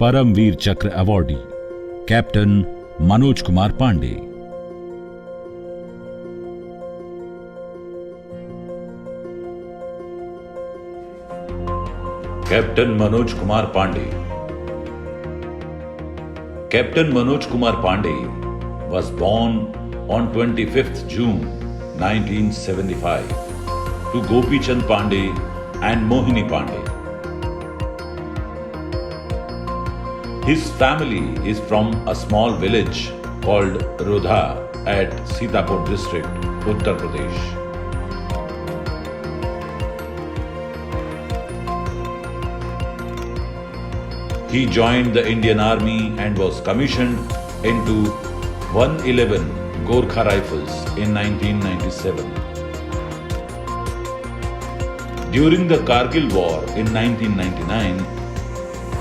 Paramveer Chakra awardee, Captain Manoj Kumar Pandey. Captain Manoj Kumar Pandey. Captain Manoj Kumar Pandey was born on 25th June 1975 to Gopi Chand Pandey and Mohini Pandey. His family is from a small village called Rodha at Sitapur district, Uttar Pradesh. He joined the Indian Army and was commissioned into 111 Gorkha Rifles in 1997. During the Kargil War in 1999,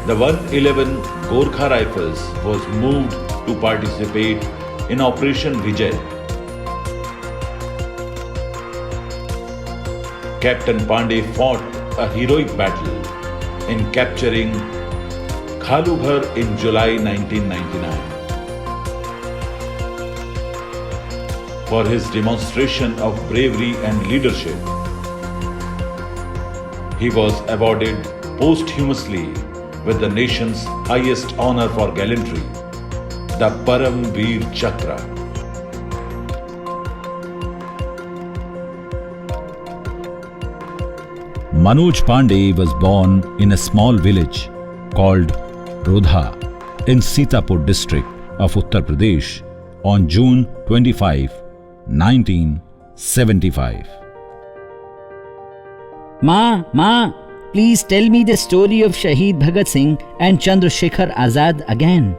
the 111 Gorkha Rifles was moved to participate in Operation Vijay. Captain Pandey fought a heroic battle in capturing Khalughar in July 1999. For his demonstration of bravery and leadership, he was awarded posthumously with the nation's highest honor for gallantry, the Paramveer Chakra. Manoj Pandey was born in a small village called Rodha in Sitapur district of Uttar Pradesh on June 25, 1975. Ma, please tell me the story of Shaheed Bhagat Singh and Chandrasekhar Azad again.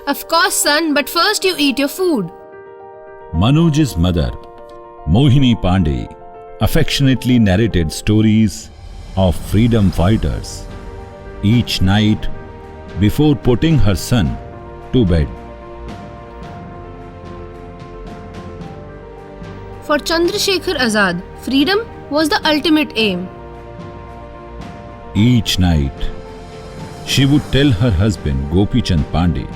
Of course, son, but first you eat your food. Manoj's mother, Mohini Pandey, affectionately narrated stories of freedom fighters each night before putting her son to bed. For Chandrasekhar Azad, freedom was the ultimate aim. Each night, she would tell her husband Gopi Chand Pandey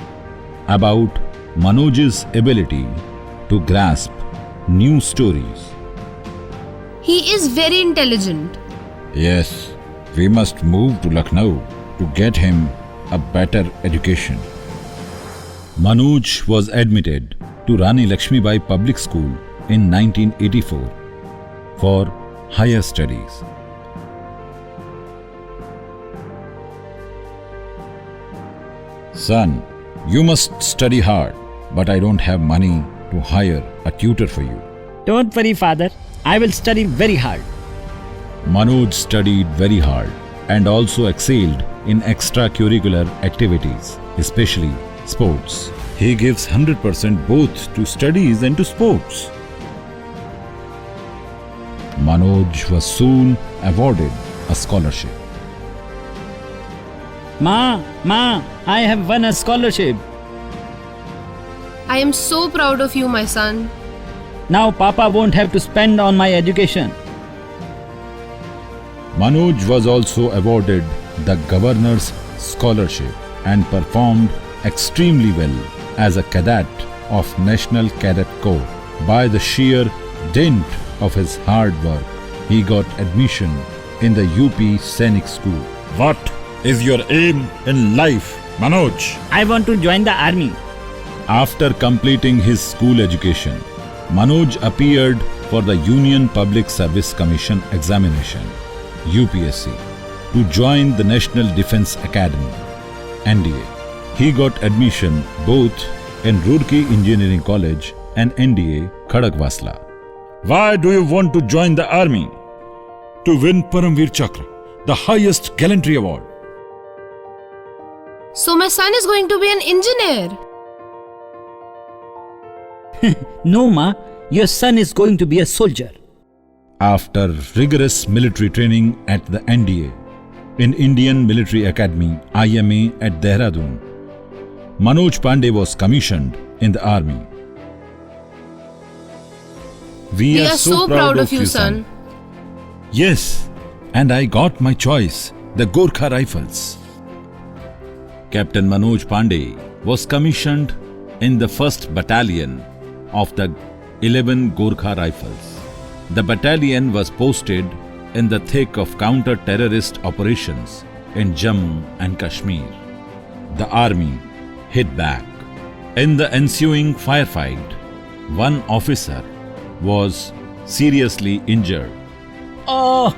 about Manoj's ability to grasp new stories. He is very intelligent. Yes, we must move to Lucknow to get him a better education. Manoj was admitted to Rani Lakshmibai Public School in 1984 for higher studies. Son, you must study hard, but I don't have money to hire a tutor for you. Don't worry, father. I will study very hard. Manoj studied very hard and also excelled in extracurricular activities, especially sports. He gives 100% both to studies and to sports. Manoj was soon awarded a scholarship. Ma, I have won a scholarship. I am so proud of you, my son. Now Papa won't have to spend on my education. Manoj was also awarded the Governor's Scholarship and performed extremely well as a cadet of National Cadet Corps. By the sheer dint of his hard work, he got admission in the UP Sainik School. What is your aim in life, Manoj? I want to join the army. After completing his school education, Manoj appeared for the Union Public Service Commission examination, UPSC, to join the National Defence Academy, NDA. He got admission both in Roorkee Engineering College and NDA, Khadakwasla. Why do you want to join the army? To win Paramveer Chakra, the highest gallantry award. So my son is going to be an engineer. No, Ma, your son is going to be a soldier. After rigorous military training at the NDA, in Indian Military Academy, IMA at Dehradun, Manoj Pandey was commissioned in the army. We are so proud of you, son. Yes, and I got my choice, the Gorkha Rifles. Captain Manoj Pandey was commissioned in the 1st Battalion of the 11 Gorkha Rifles. The battalion was posted in the thick of counter-terrorist operations in Jammu and Kashmir. The army hit back. In the ensuing firefight, one officer was seriously injured. I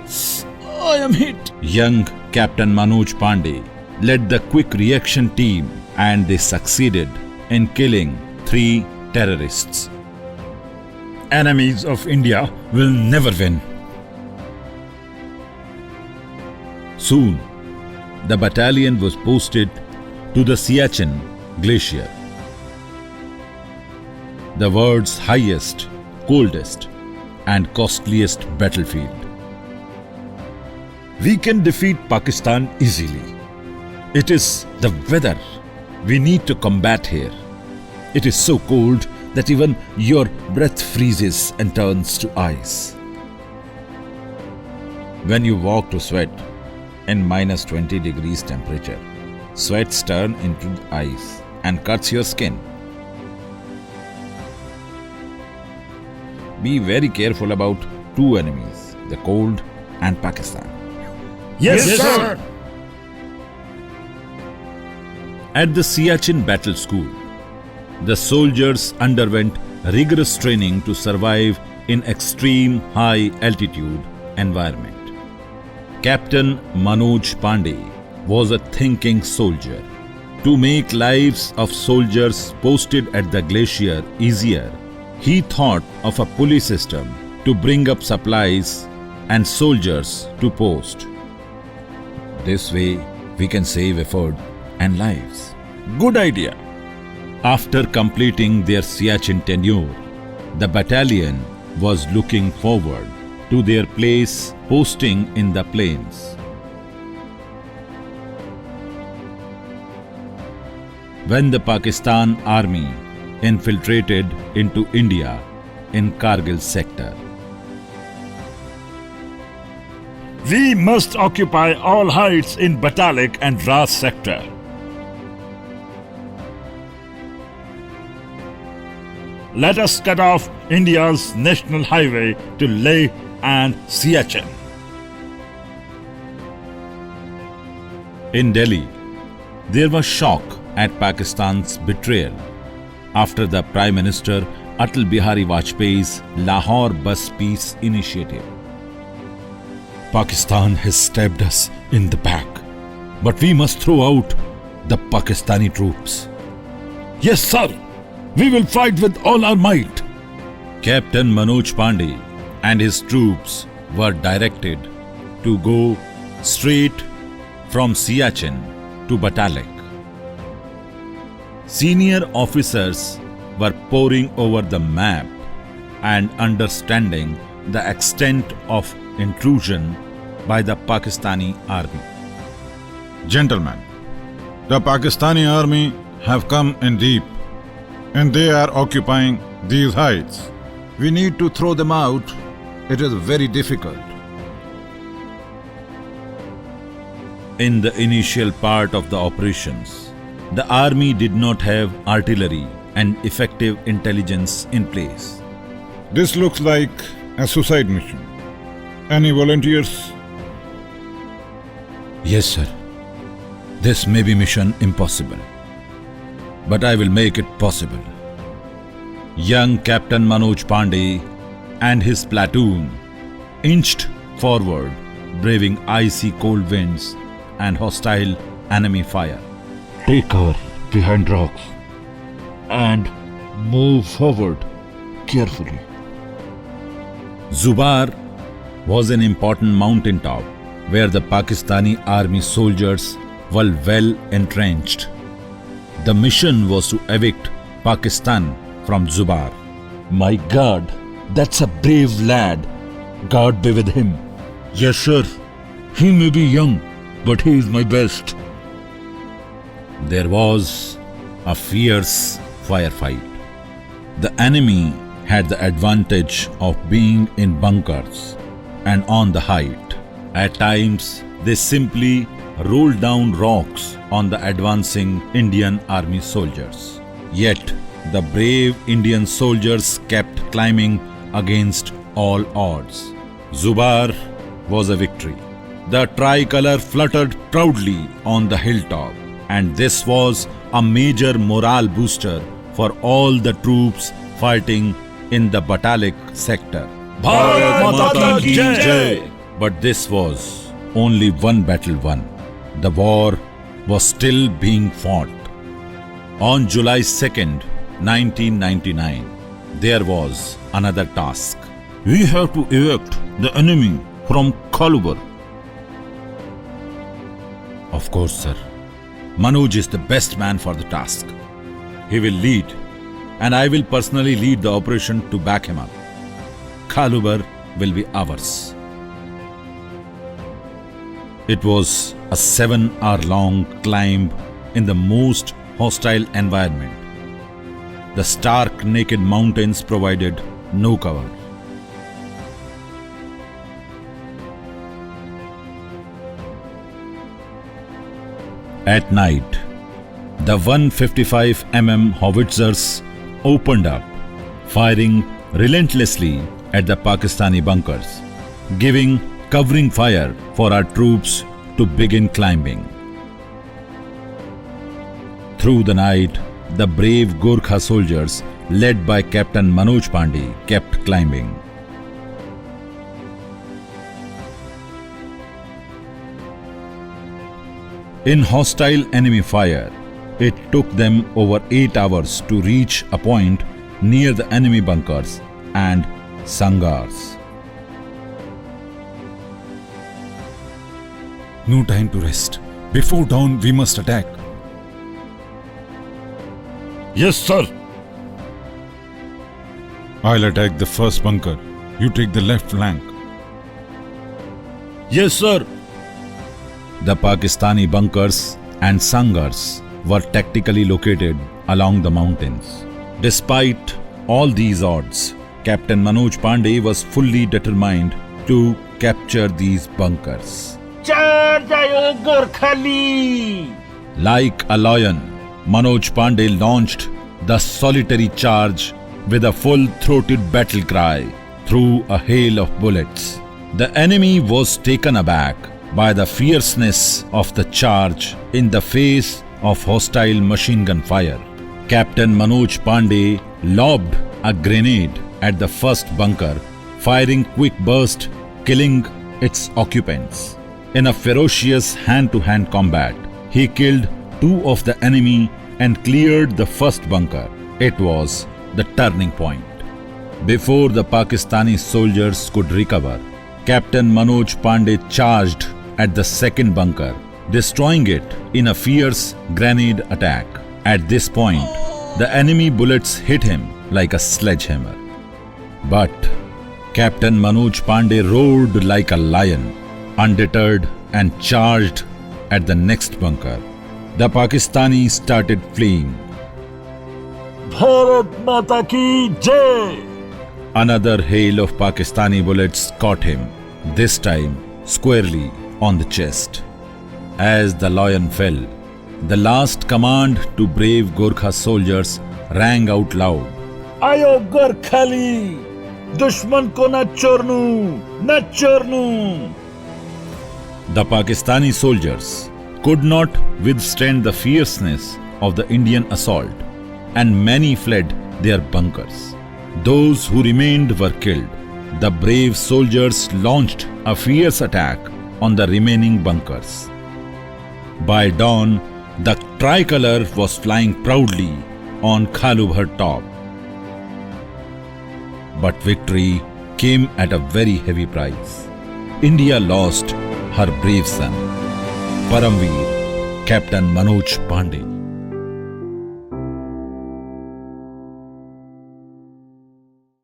am hit. Young Captain Manoj Pandey led the quick reaction team and they succeeded in killing 3 terrorists. Enemies of India will never win. Soon, the battalion was posted to the Siachen Glacier, the world's highest, coldest, and costliest battlefield. We can defeat Pakistan easily. It is the weather we need to combat here. It is so cold that even your breath freezes and turns to ice. When you walk to sweat in minus 20 degrees temperature, sweats turn into ice and cuts your skin. Be very careful about 2 enemies, the cold and Pakistan. Yes, sir. At the Siachen Battle School, the soldiers underwent rigorous training to survive in extreme high altitude environment. Captain Manoj Pandey was a thinking soldier. To make lives of soldiers posted at the glacier easier, he thought of a pulley system to bring up supplies and soldiers to post. This way, we can save effort and lives. Good idea. After completing their Siachen tenure, the battalion was looking forward to their place posting in the plains. When the Pakistan army infiltrated into India in Kargil sector, We must occupy all heights in Batalik and Ras sector. Let us cut off India's national highway to Leh and Siachen. in Delhi, there was shock at Pakistan's betrayal after the Prime Minister Atal Bihari Vajpayee's Lahore Bus Peace Initiative. Pakistan has stabbed us in the back, but we must throw out the Pakistani troops. Yes, sir. We will fight with all our might. Captain Manoj Pandey and his troops were directed to go straight from Siachen to Batalik. Senior officers were poring over the map and understanding the extent of intrusion by the Pakistani army. Gentlemen, the Pakistani army have come in deep and they are occupying these heights. We need to throw them out. It is very difficult. In the initial part of the operations, the army did not have artillery and effective intelligence in place. This looks like a suicide mission. Any volunteers? Yes, sir. This may be mission impossible, but I will make it possible. Young Captain Manoj Pandey and his platoon inched forward, braving icy cold winds and hostile enemy fire. Take cover behind rocks and move forward carefully. Zubar was an important mountain top where the Pakistani army soldiers were well entrenched. The mission was to evict Pakistan from Zubar. My God, that's a brave lad. God be with him. Yes, sir. He may be young, but he is my best. There was a fierce firefight. The enemy had the advantage of being in bunkers and on the height. At times, they simply rolled down rocks on the advancing Indian army soldiers. Yet, the brave Indian soldiers kept climbing against all odds. Zubar was a victory. The tricolor fluttered proudly on the hilltop, and this was a major morale booster for all the troops fighting in the Batalik sector. Bharat Mata Ki Jai! But this was only one battle won. The war was still being fought. On July 2nd, 1999, there was another task. We have to evict the enemy from Khalubar. Of course, sir. Manoj is the best man for the task. He will lead, and I will personally lead the operation to back him up. Khalubar will be ours. It was a 7-hour-long climb in the most hostile environment. The stark naked mountains provided no cover. At night, the 155 mm howitzers opened up, firing relentlessly at the Pakistani bunkers, giving covering fire for our troops to begin climbing. Through the night, the brave Gorkha soldiers, led by Captain Manoj Pandey, kept climbing. In hostile enemy fire, it took them over 8 hours to reach a point near the enemy bunkers and sangars. No time to rest. Before dawn, we must attack. Yes, sir. I'll attack the first bunker. You take the left flank. Yes, sir. The Pakistani bunkers and sangars were tactically located along the mountains. Despite all these odds, Captain Manoj Pandey was fully determined to capture these bunkers. Like a lion, Manoj Pandey launched the solitary charge with a full-throated battle cry through a hail of bullets. The enemy was taken aback by the fierceness of the charge in the face of hostile machine gun fire. Captain Manoj Pandey lobbed a grenade at the first bunker, firing quick burst, killing its occupants. In a ferocious hand-to-hand combat, he killed 2 of the enemy and cleared the first bunker. It was the turning point. Before the Pakistani soldiers could recover, Captain Manoj Pandey charged at the second bunker, destroying it in a fierce grenade attack. At this point, the enemy bullets hit him like a sledgehammer. But Captain Manoj Pandey roared like a lion, undeterred, and charged at the next bunker. The Pakistanis started fleeing. Bharat Mata Ki Jai! Another hail of Pakistani bullets caught him, this time squarely on the chest. As the lion fell, the last command to brave Gorkha soldiers rang out loud. Ayo Gorkhali! Dushman ko na chornu! Na chornu! The Pakistani soldiers could not withstand the fierceness of the Indian assault, and many fled their bunkers. Those who remained were killed. The brave soldiers launched a fierce attack on the remaining bunkers. By dawn, the tricolor was flying proudly on Khalubar top. But victory came at a very heavy price. India lost her brave son, Paramveer, Captain Manoj Pandey.